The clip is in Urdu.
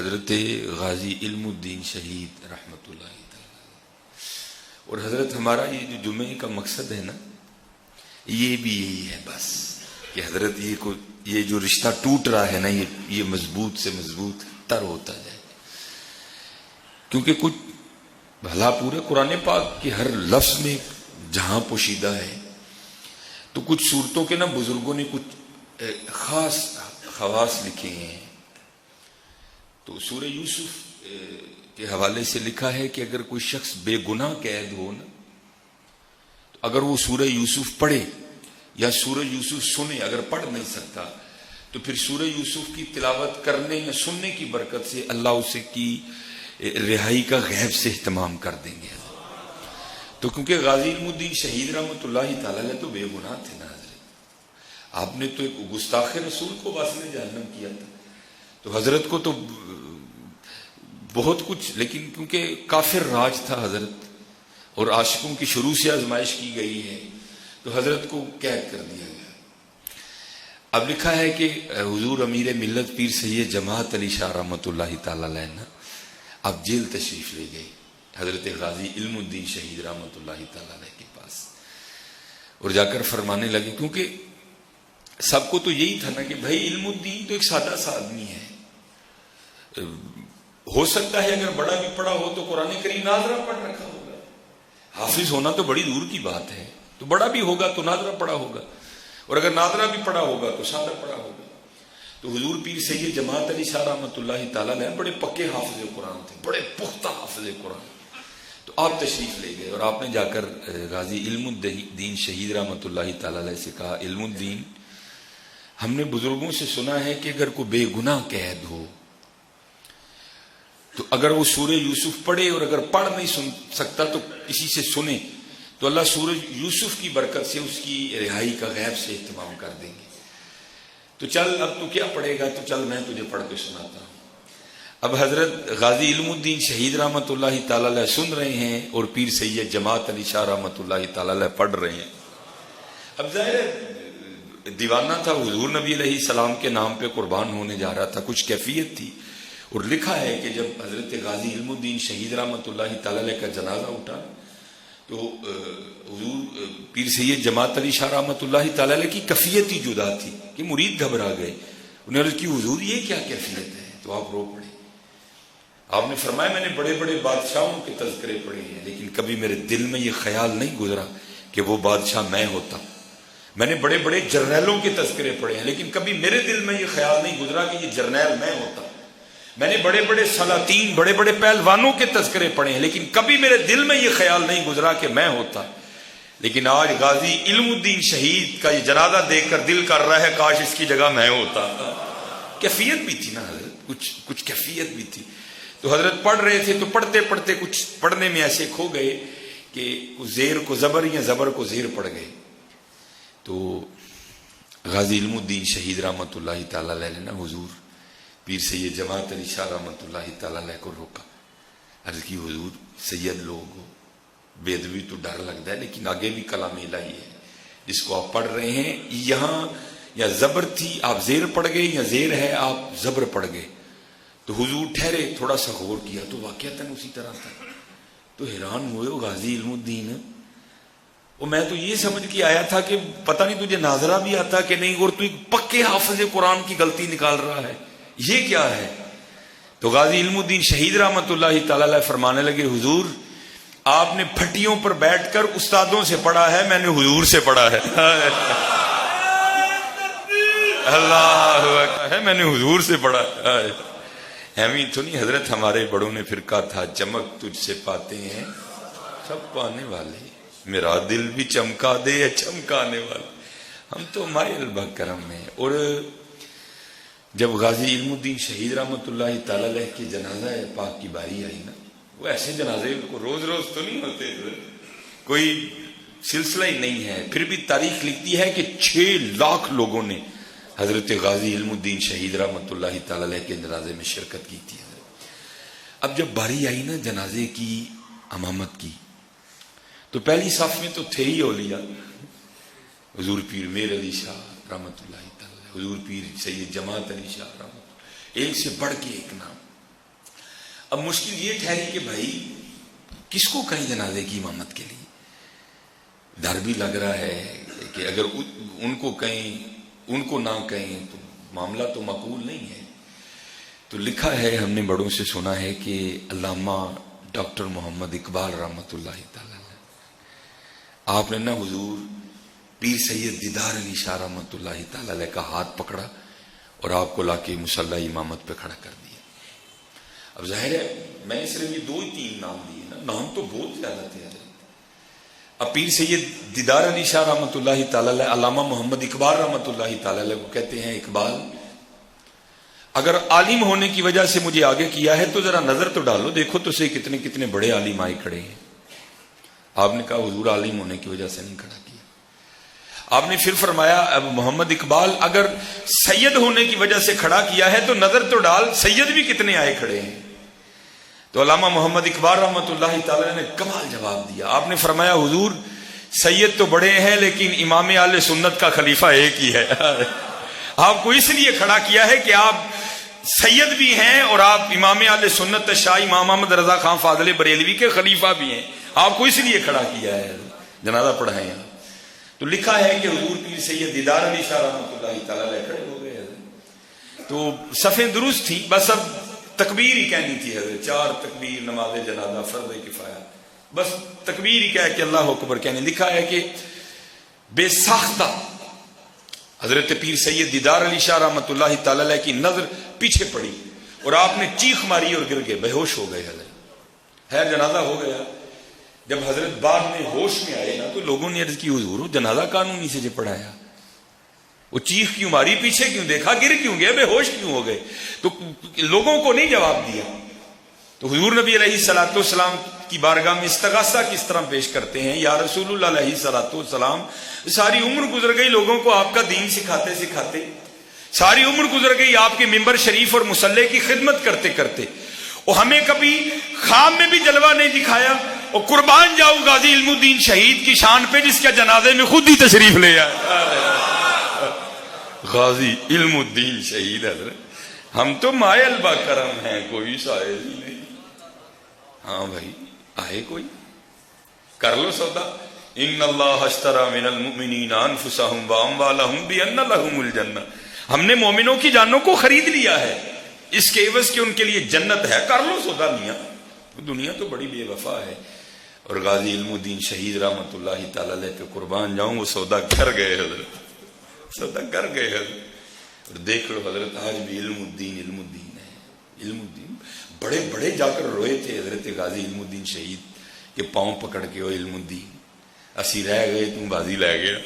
حضرت غازی علم الدین شہید رحمۃ اللہ تعالی. اور حضرت ہمارا یہ جو جمعے کا مقصد ہے نا، یہ بھی یہی ہے بس کہ حضرت یہ جو رشتہ ٹوٹ رہا ہے نا، یہ مضبوط سے مضبوط تر ہوتا جائے. کیونکہ کچھ بھلا پورے قرآن پاک کے ہر لفظ میں جہاں پوشیدہ ہے، تو کچھ صورتوں کے نا بزرگوں نے کچھ خاص خواص لکھے ہیں. تو سورہ یوسف کے حوالے سے لکھا ہے کہ اگر کوئی شخص بے گناہ قید ہو نا، تو اگر وہ سورہ یوسف پڑھے یا سورہ یوسف سنے، اگر پڑھ نہیں سکتا تو پھر سورہ یوسف کی تلاوت کرنے یا سننے کی برکت سے اللہ اسے کی رہائی کا غیب سے اہتمام کر دیں گے. تو کیونکہ غازی علم الدین شہید رحمۃ اللہ تعالی علیہ تو بے گناہ تھے نا حضرت، آپ نے تو ایک گستاخ رسول کو واصل جہنم کیا تھا. تو حضرت کو تو بہت کچھ، لیکن کیونکہ کافر راج تھا حضرت اور عاشقوں کی شروع سے آزمائش کی گئی ہے، تو حضرت کو قید کر دیا گیا. اب لکھا ہے کہ حضور امیر ملت پیر سید جماعت علی شاہ رحمۃ اللہ تعالی علیہ نا اب جیل تشریف لے گئے حضرت غازی علم الدین شہید رحمۃ اللہ تعالی علیہ کے پاس، اور جا کر فرمانے لگے. کیونکہ سب کو تو یہی تھا نا کہ بھائی علم الدین تو ایک سادہ سا آدمی ہے، ہو سکتا ہے اگر بڑا بھی پڑھا ہو تو قرآن کریم ناظرہ پڑھ رکھا ہوگا، حافظ ہونا تو بڑی دور کی بات ہے، تو بڑا بھی ہوگا تو ناظرہ پڑھا ہوگا، اور اگر ناظرہ بھی پڑھا ہوگا تو سادہ پڑھا ہوگا. تو حضور پیر سید جماعت علی شاہ رحمۃ اللہ تعالیٰ علیہ بڑے پکے حافظ قرآن تھے، بڑے پختہ حافظ قرآن. تو آپ تشریف لے گئے اور آپ نے جا کر غازی علم الدین شہید رحمۃ اللہ تعالیٰ علیہ سے کہا، علم الدین، ہم نے بزرگوں سے سنا ہے کہ اگر کوئی بے گناہ قید ہو تو اگر وہ سورہ یوسف پڑھے، اور اگر پڑھ نہیں سن سکتا تو کسی سے سنے، تو اللہ سورہ یوسف کی برکت سے اس کی رہائی کا غیب سے اہتمام کر دیں گے. تو چل اب تو کیا پڑھے گا، تو چل میں تجھے پڑھ کے سناتا ہوں. اب حضرت غازی علم الدین شہید رحمۃ اللہ تعالی علیہ سن رہے ہیں اور پیر سید جماعت علی شاہ رحمۃ اللہ تعالی علیہ پڑھ رہے ہیں. اب ظاہر دیوانہ تھا، حضور نبی علیہ السلام کے نام پہ قربان ہونے جا رہا تھا، کچھ کیفیت تھی. اور لکھا ہے کہ جب حضرت غازی علم الدین شہید رحمۃ اللہ تعالی علیہ کا جنازہ اٹھا تو حضور پیر سید جماعت علی شاہ رحمۃ اللہ تعالی علیہ کی کیفیت ہی جدا تھی کہ مرید گھبرا گئے. انہوں نے عرض کی، حضور یہ کیا کیفیت ہے؟ تو آپ رو پڑے. آپ نے فرمایا، میں نے بڑے بڑے بادشاہوں کے تذکرے پڑھے ہیں، لیکن کبھی میرے دل میں یہ خیال نہیں گزرا کہ وہ بادشاہ میں ہوتا. میں نے بڑے بڑے جرنیلوں کے تذکرے پڑھے ہیں، لیکن کبھی میرے دل میں یہ خیال نہیں گزرا کہ یہ جرنیل میں ہوتا. میں نے بڑے بڑے سلاطین، بڑے بڑے پہلوانوں کے تذکرے پڑھے ہیں، لیکن کبھی میرے دل میں یہ خیال نہیں گزرا کہ میں ہوتا. لیکن آج غازی علم الدین شہید کا یہ جنازہ دیکھ کر دل کر رہا ہے کاش اس کی جگہ میں ہوتا. کیفیت بھی تھی نا حضرت، کچھ کیفیت بھی تھی. تو حضرت پڑھ رہے تھے، تو پڑھتے پڑھتے کچھ پڑھنے میں ایسے کھو گئے کہ زیر کو زبر یا زبر کو زیر پڑ گئے. تو غازی علم الدین شہید رحمۃ اللہ تعالی علیہ نے حضور پیر سید جماعت علی شاہ رحمۃ اللہ تعالی علیہ کو روکا. عرض کی، حضور سید لوگ ہو، بے ادبی تو ڈر لگتا ہے، لیکن آگے بھی کلام الہی ہے جس کو آپ پڑھ رہے ہیں. یہاں یا زبر تھی آپ زیر پڑھ گئے، یا زیر ہے آپ زبر پڑھ گئے. تو حضور ٹھہرے، تھوڑا سا غور کیا تو واقعتاً اسی طرح تھا. تو حیران ہوئے ہو غازی علم الدین، اور میں تو یہ سمجھ کے آیا تھا کہ پتہ نہیں تجھے ناظرہ بھی آتا کہ نہیں، اور تو ایک پکے حافظ قرآن کی غلطی نکال رہا ہے، یہ کیا ہے؟ تو غازی علم الدین شہید رحمۃ اللہ تعالی علیہ فرمانے لگے، حضور آپ نے پھٹیوں پر بیٹھ کر استادوں سے پڑھا ہے، میں نے حضور سے پڑھا ہے. اللہ ہے، میں نے حضور سے پڑھا ہے. ایویں تو نہیں حضرت، ہمارے بڑوں نے فرقہ تھا، چمک تجھ سے پاتے ہیں سب پانے والے، میرا دل بھی چمکا دے چمکانے والے. ہم تو مائل بکرم میں. اور جب غازی علم الدین شہید رحمۃ اللہ تعالی علیہ کے جنازہ پاک کی باری آئی نا، وہ ایسے جنازے کو روز روز تو نہیں ہوتے، کوئی سلسلہ ہی نہیں ہے. پھر بھی تاریخ لکھتی ہے کہ 6 لاکھ لوگوں نے حضرت غازی علم الدین شہید رحمۃ اللہ تعالی علیہ کے جنازے میں شرکت کی تھی. اب جب باری آئی نا جنازے کی امامت کی، تو پہلی صف میں تو تھے ہی اولیاء، حضور پیر میر علی شاہ رحمۃ اللہ تعالی، حضور پیر سید جماعت علی شاہ رحمۃ، ایک سے بڑھ کے ایک نام. اب مشکل یہ ٹھہری کہ بھائی کس کو کہیں جنازے کی امامت کے لیے؟ ڈر بھی لگ رہا ہے کہ اگر ان کو کہیں ان کو نہ کہیں تو معاملہ تو مقبول نہیں ہے. تو لکھا ہے، ہم نے بڑوں سے سنا ہے کہ علامہ ڈاکٹر محمد اقبال رحمۃ اللہ تعالی آپ نے نا حضور پیر سید دیدار علی شاہ رحمۃ اللہ تعالی کا ہاتھ پکڑا اور آپ کو لا کے مصلی امامت پہ کھڑا کر دیا. اب ظاہر ہے میں نے صرف یہ 2 ہی 3 نام دیے نا، نام تو بہت زیادہ تھے. اب پیر سید دیدار علی شاہ رحمۃ اللہ تعالی علامہ محمد اقبال رحمۃ اللہ تعالی کو کہتے ہیں، اقبال اگر عالم ہونے کی وجہ سے مجھے آگے کیا ہے تو ذرا نظر تو ڈالو، دیکھو تو صحیح کتنے کتنے بڑے عالم آئے کھڑے ہیں. آپ نے کہا حضور عالم ہونے کی وجہ سے نہیں کھڑا کیا. آپ نے پھر فرمایا اب محمد اقبال اگر سید ہونے کی وجہ سے کھڑا کیا ہے تو نظر تو ڈال، سید بھی کتنے آئے کھڑے ہیں. تو علامہ محمد اقبال رحمۃ اللہ تعالی نے کمال جواب دیا. آپ نے فرمایا حضور سید تو بڑے ہیں لیکن امام اہل سنت کا خلیفہ ایک ہی ہے. آپ کو اس لیے کھڑا کیا ہے کہ آپ سید بھی ہیں اور آپ امام اہل سنت شاہ امام احمد رضا خان فاضل بریلوی کے خلیفہ بھی ہیں. آپ کو اس لیے کھڑا کیا ہے، جنازہ پڑھائیں. تو لکھا ہے کہ حضور پیر سید دیدار علی شاہ رحمۃ اللہ تعالی کھڑے ہو گئے. تو صفیں درست تھیں، بس اب تکبیر ہی کہنی تھی حضرت. 4 تکبیر نماز جنازہ فرض کفایہ، بس تکبیر ہی کہہ کہ اللہ اکبر کہنے. لکھا ہے کہ بے ساختہ حضرت پیر سید دیدار علی شاہ رحمۃ اللہ تعالی کی نظر پیچھے پڑی اور آپ نے چیخ ماری اور گر گئے، بے ہوش ہو گئے. حضرت خیر جنازہ ہو گیا. جب حضرت بعد میں ہوش میں آئے نا تو لوگوں نے عرض کی حضور جنازہ قانونی سے پڑھایا، وہ چیخ کیوں ماری، پیچھے کیوں دیکھا، گر کیوں گئے، بے ہوش کیوں ہو گئے؟ تو لوگوں کو نہیں جواب دیا. تو حضور نبی علیہ الصلوۃ والسلام کی بارگاہ میں استغاثہ کس طرح پیش کرتے ہیں، یا رسول اللہ علیہ الصلوۃ والسلام ساری عمر گزر گئی لوگوں کو آپ کا دین سکھاتے سکھاتے، ساری عمر گزر گئی آپ کے ممبر شریف اور مصلی کی خدمت کرتے کرتے، اور ہمیں کبھی خواب میں بھی جلوہ نہیں دکھایا. اور قربان جاؤ غازی علم الدین شہید کی شان پہ جس کے جنازے میں خود ہی تشریف لے آئے. غازی علم الدین شہید حضرت، ہم تو مائل با کرم ہیں، کوئی سائل ہی نہیں. ہاں بھائی آئے کوئی کر لو سودا. ان اللہ اشترى من المؤمنین انفسهم واموالهم بان لهم الجنہ، ہم نے مومنوں کی جانوں کو خرید لیا ہے اس کے عوض کہ ان کے لیے جنت ہے. کر لو سودا میاں، دنیا تو بڑی بے وفا ہے. اور غازی علم الدین شہید رحمۃ اللہ تعالی علیہ پہ قربان جاؤں، وہ سودا کر گئے حضرت، سودا کر گئے حضرت. اور دیکھ لو حضرت آج بھی علم الدین ہے. علم الدین بڑے بڑے جا کر روئے تھے حضرت غازی علم الدین شہید کے پاؤں پکڑ کے، وہ علم الدین اسی رہ گئے تم بازی لے گیا.